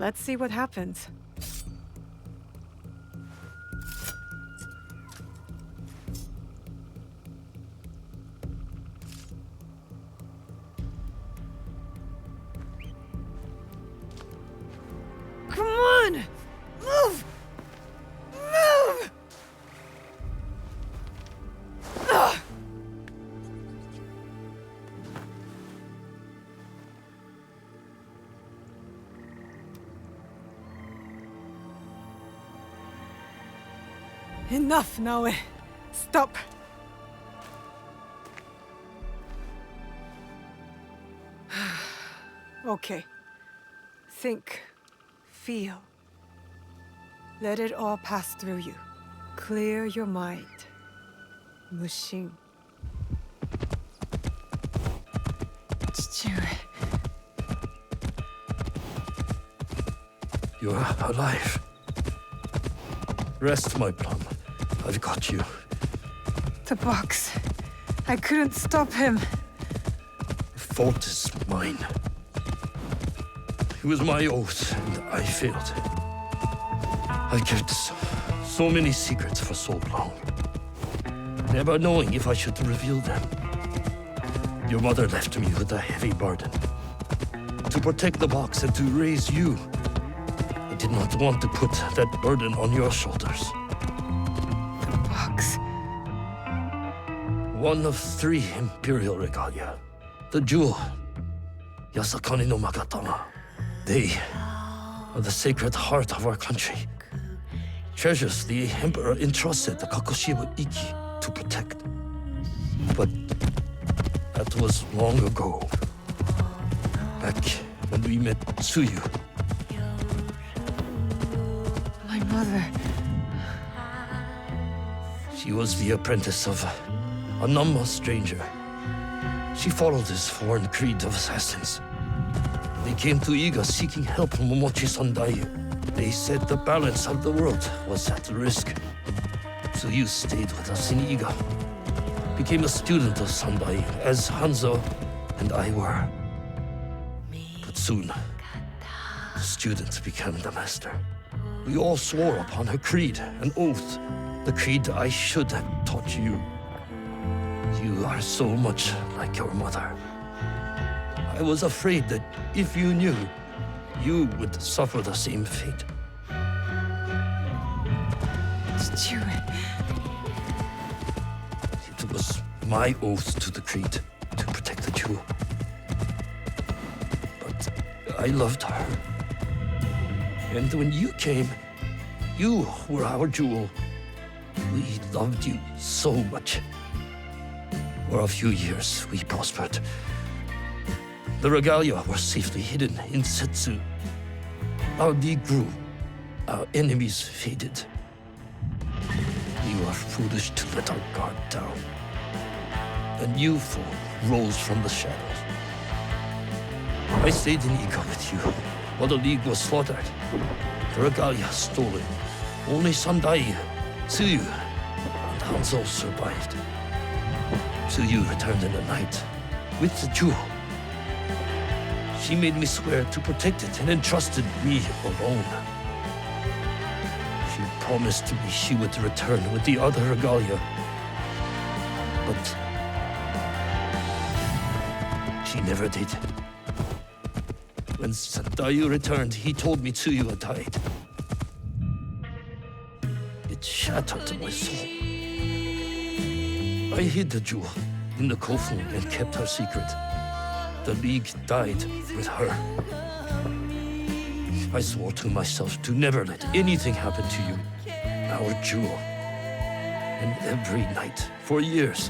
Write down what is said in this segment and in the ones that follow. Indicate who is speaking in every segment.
Speaker 1: Let's see what happens. Come on! Move! Move! Ugh. Enough, Naoe. Stop. Okay. Think. Feel. Let it all pass through you. Clear your mind. Mushin.
Speaker 2: 父上。
Speaker 3: You're alive. Rest, my plum. I've got you.
Speaker 1: The box. I couldn't stop him.
Speaker 3: The fault is mine. It was my oath, and I failed. I kept so many secrets for so long, never knowing if I should reveal them. Your mother left me with a heavy burden. To protect the box and to raise you, I did not want to put that burden on your shoulders.
Speaker 1: The box.
Speaker 3: One of 3 imperial regalia. The jewel, Yasakani no Magatama. They are the sacred heart of our country. Treasures the Emperor entrusted the Kagoshima Ikki to protect. But that was long ago. Back when we met Tsuyu.
Speaker 1: My mother.
Speaker 3: She was the apprentice of a Namma stranger. She followed his foreign creed of assassins. They came to Iga seeking help from Momochi Sandai. They said the balance of the world was at risk. So you stayed with us in Iga. Became a student of Sandai, as Hanzo and I were. But soon, the student became the master. We all swore upon her creed, an oath. The creed I should have taught you. You are so much like your mother. I was afraid that if you knew, you would suffer the same fate.
Speaker 1: 父上。
Speaker 3: It was my oath to the creed to protect the jewel. But I loved her. And when you came, you were our jewel. We loved you so much. For a few years, we prospered. The regalia were safely hidden in Setsu. Our league grew. Our enemies faded. We were foolish to let our guard down. A new foe rose from the shadows. I stayed in Iga with you while the league was slaughtered. The regalia stolen. Only Sandai, Tsuyu, and Hanzo survived. Tsuyu returned in the night with the jewel. She made me swear to protect it and entrusted me alone. She promised me she would return with the other regalia. But she never did. When Sandayu returned, he told me Tsuyu had died. It shattered my soul. I hid the jewel in the Kofu and kept her secret. The League died with her. I swore to myself to never let anything happen to you, our jewel. And every night, for years,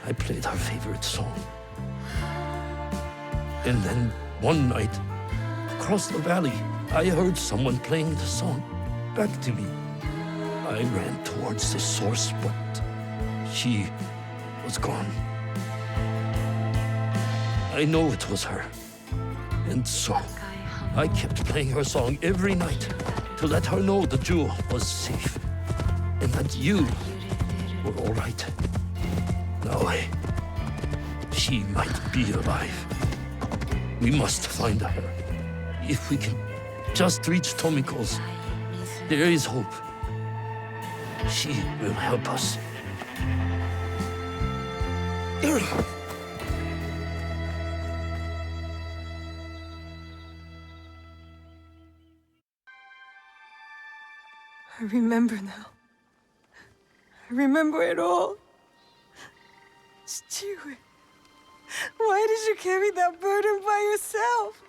Speaker 3: I played her favorite song. And then one night, across the valley, I heard someone playing the song back to me. I ran towards the source, but she was gone. I know it was her. And so, I kept playing her song every night to let her know the jewel was safe and that you were all right. Now, she might be alive. We must find her. If we can just reach Tomiko's, there is hope. She will help us.
Speaker 1: I remember now. I remember it all. Chichiwe, why did you carry that burden by yourself?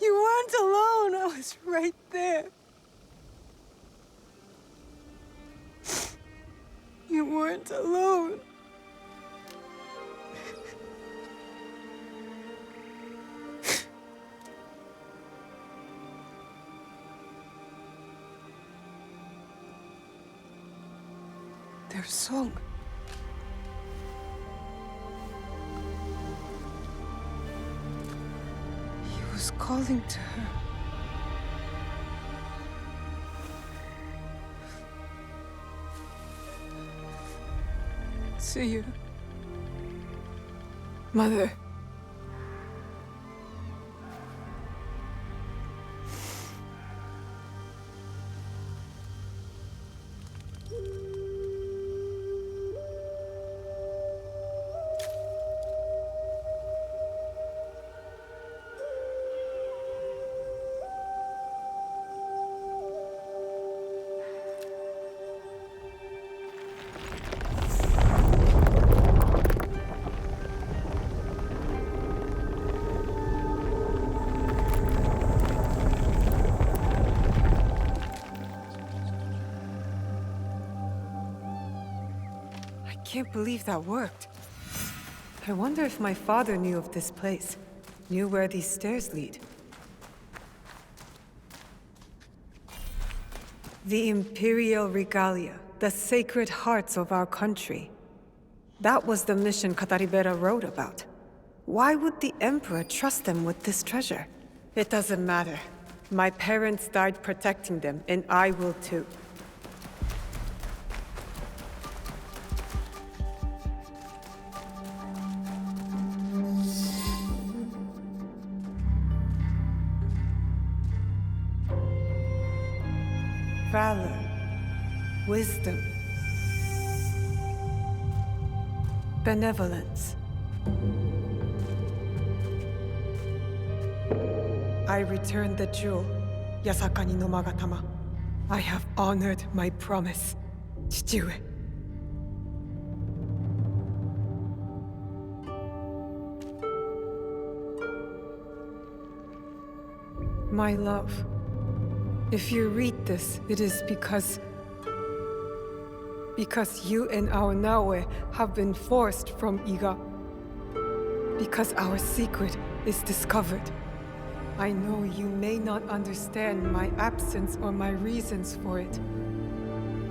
Speaker 1: You weren't alone. I was right there. You weren't alone. Their song. He was calling to her. Tsuyu. Mother. I can't believe that worked. I wonder if my father knew of this place, knew where these stairs lead. The Imperial Regalia, the sacred hearts of our country. That was the mission Kataribera wrote about. Why would the Emperor trust them with this treasure? It doesn't matter. My parents died protecting them, and I will too. Valor, wisdom, benevolence. I returned the jewel, Yasakani no Magatama. I have honored my promise, Chichiwe. My love. If you read this, it is because you and our Naoe have been forced from Iga. Because our secret is discovered. I know you may not understand my absence or my reasons for it.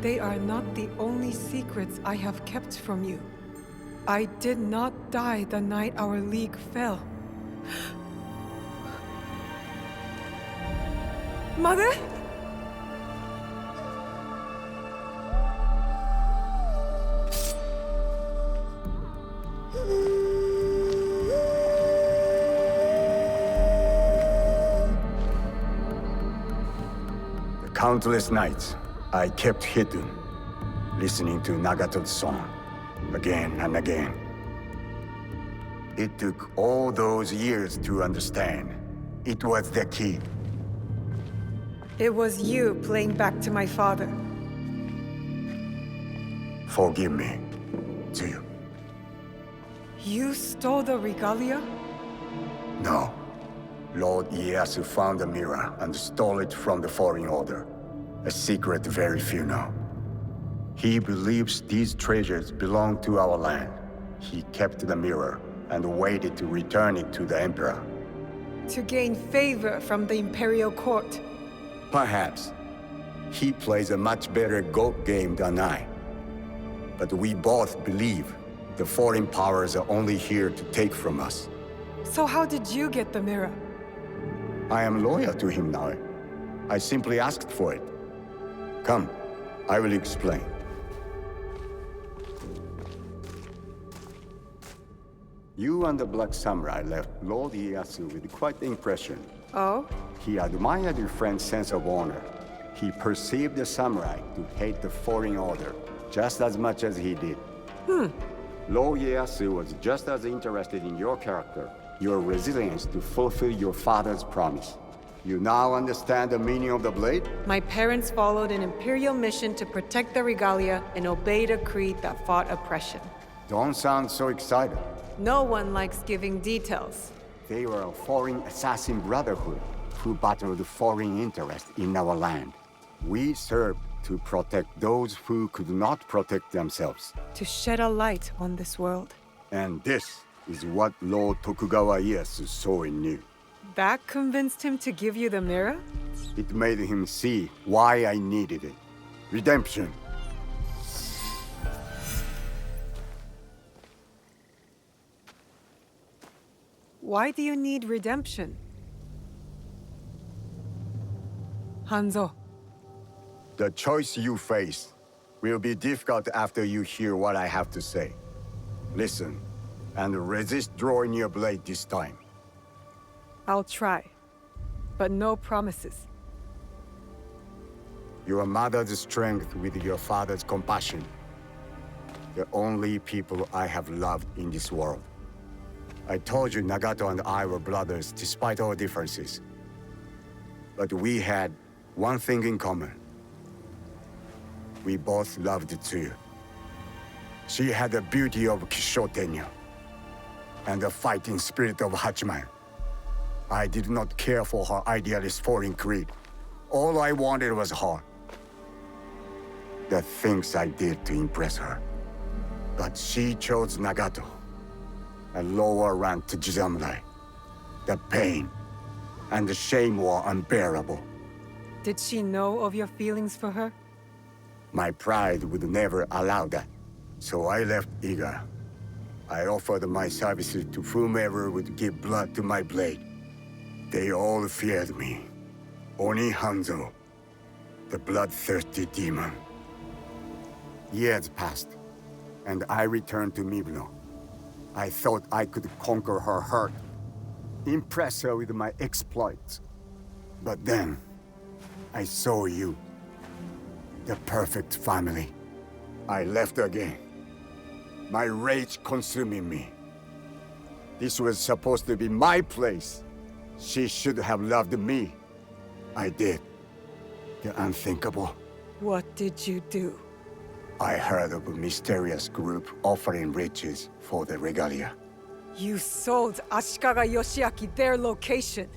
Speaker 1: They are not the only secrets I have kept from you. I did not die the night our league fell. Mother?
Speaker 4: The countless nights I kept hidden, listening to Nagato's song again and again. It took all those years to understand. It was the key.
Speaker 1: It was you playing back to my father.
Speaker 4: Forgive me, Tsuyu.
Speaker 1: You stole the regalia?
Speaker 4: No. Lord Ieyasu found the mirror and stole it from the Foreign Order. A secret very few know. He believes these treasures belong to our land. He kept the mirror and waited to return it to the Emperor.
Speaker 1: To gain favor from the Imperial Court.
Speaker 4: Perhaps. He plays a much better goat game than I. But we both believe the foreign powers are only here to take from us.
Speaker 1: So how did you get the mirror?
Speaker 4: I am loyal to him now. I simply asked for it. Come, I will explain. You and the Black Samurai left Lord Ieyasu with quite the impression.
Speaker 1: Oh?
Speaker 4: He admired your friend's sense of honor. He perceived the samurai to hate the foreign order just as much as he did. Lord Ieyasu was just as interested in your character, your resilience to fulfill your father's promise. You now understand the meaning of the blade?
Speaker 1: My parents followed an imperial mission to protect the regalia and obeyed a creed that fought oppression.
Speaker 4: Don't sound so excited.
Speaker 1: No one likes giving details.
Speaker 4: They were a foreign assassin brotherhood who battled foreign interests in our land. We served to protect those who could not protect themselves.
Speaker 1: To shed a light on this world.
Speaker 4: And this is what Lord Tokugawa Ieyasu saw in you.
Speaker 1: That convinced him to give you the mirror?
Speaker 4: It made him see why I needed it. Redemption.
Speaker 1: Why do you need redemption? Hanzo,
Speaker 4: The choice you face will be difficult after you hear what I have to say. Listen, and resist drawing your blade this time.
Speaker 1: I'll try. But no promises.
Speaker 4: Your mother's strength with your father's compassion. The only people I have loved in this world. I told you Nagato and I were brothers despite our differences. But we had one thing in common. We both loved Tsuyu. She had the beauty of Kishotenya and the fighting spirit of Hachiman. I did not care for her idealist foreign creed. All I wanted was her. The things I did to impress her. But she chose Nagato, a lower rank to Jisamurai. The pain and the shame were unbearable.
Speaker 1: Did she know of your feelings for her?
Speaker 4: My pride would never allow that. So I left Iga. I offered my services to whomever would give blood to my blade. They all feared me. Oni Hanzo, the bloodthirsty demon. Years passed, and I returned to Mibno. I thought I could conquer her hurt, impress her with my exploits. But then, I saw you. The perfect family. I left again. My rage consuming me. This was supposed to be my place. She should have loved me. I did. The unthinkable.
Speaker 1: What did you do?
Speaker 4: I heard of a mysterious group offering riches for the regalia.
Speaker 1: You sold Ashikaga Yoshiaki their location.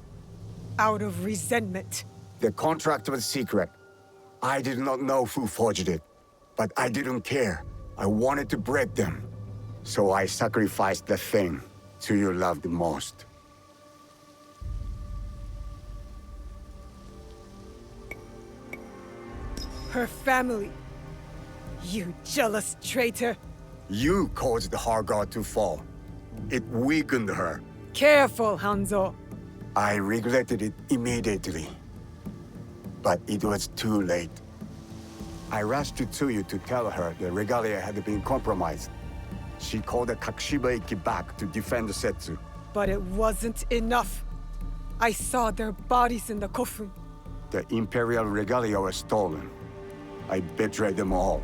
Speaker 1: Out of resentment.
Speaker 4: The contract was secret. I did not know who forged it. But I didn't care. I wanted to break them. So I sacrificed the thing Tsuyu loved most.
Speaker 1: Her family. You jealous traitor.
Speaker 4: You caused her guard to fall. It weakened her.
Speaker 1: Careful, Hanzo.
Speaker 4: I regretted it immediately. But it was too late. I rushed to Tsuyu to tell her the regalia had been compromised. She called the Kakushiba-iki back to defend the Setsu.
Speaker 1: But it wasn't enough. I saw their bodies in the kofun.
Speaker 4: The Imperial regalia was stolen. I betrayed them all.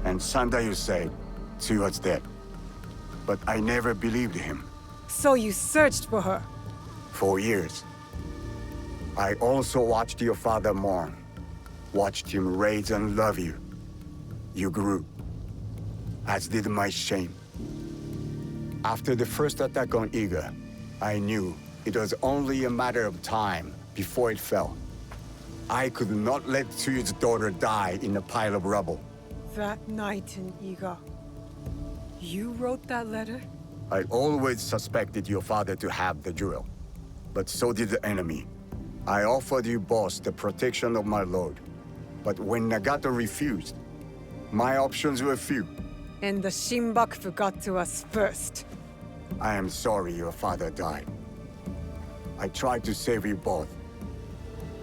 Speaker 4: And Sandayu said Tsuyu was dead. But I never believed him.
Speaker 1: So you searched for her.
Speaker 4: For years. I also watched your father mourn. Watched him raise and love you. You grew. As did my shame. After the first attack on Iga, I knew it was only a matter of time before it fell. I could not let Tsuyu's daughter die in a pile of rubble.
Speaker 1: That night in Iga. You wrote that letter?
Speaker 4: I always suspected your father to have the jewel. But so did the enemy. I offered you both the protection of my lord. But when Nagato refused, my options were few.
Speaker 1: And the Shinbakufu got to us first.
Speaker 4: I am sorry your father died. I tried to save you both.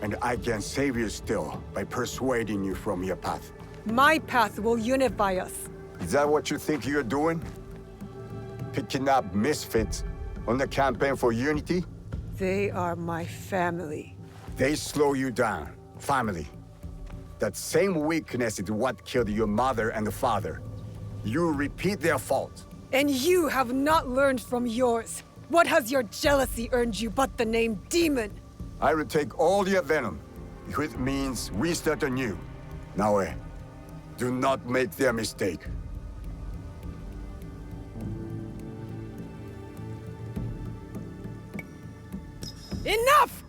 Speaker 4: And I can save you still by persuading you from your path.
Speaker 1: My path will unify us.
Speaker 4: Is that what you think you're doing? picking up misfits on the campaign for unity?
Speaker 1: They are my family.
Speaker 4: They slow you down. Family. That same weakness is what killed your mother and father. You repeat their fault.
Speaker 1: And you have not learned from yours. What has your jealousy earned you but the name Demon?
Speaker 4: I will take all your venom, which means we start anew. Naoe, do not make their mistake.
Speaker 1: Enough!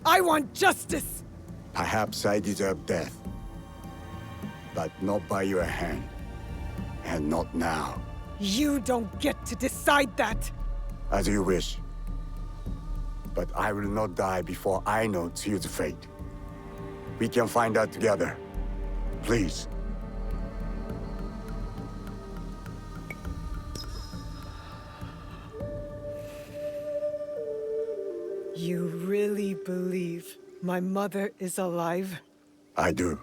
Speaker 1: I want justice!
Speaker 4: Perhaps I deserve death. But not by your hand. And not now.
Speaker 1: You don't get to decide that!
Speaker 4: As you wish. But I will not die before I know Tsuyu's fate. We can find out together. Please.
Speaker 1: You really believe my mother is alive?
Speaker 4: I do.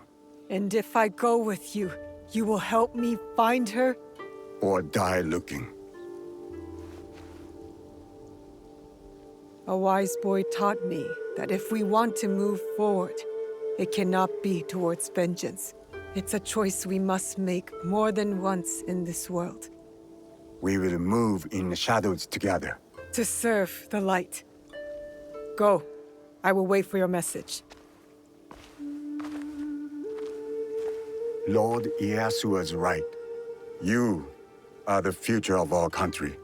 Speaker 1: And if I go with you, you will help me find her?
Speaker 4: Or die looking.
Speaker 1: A wise boy taught me that if we want to move forward, it cannot be towards vengeance. It's a choice we must make more than once in this world.
Speaker 4: We will move in the shadows together.
Speaker 1: To serve the light. Go. I will wait for your message.
Speaker 4: Lord Ieyasu was right. You are the future of our country.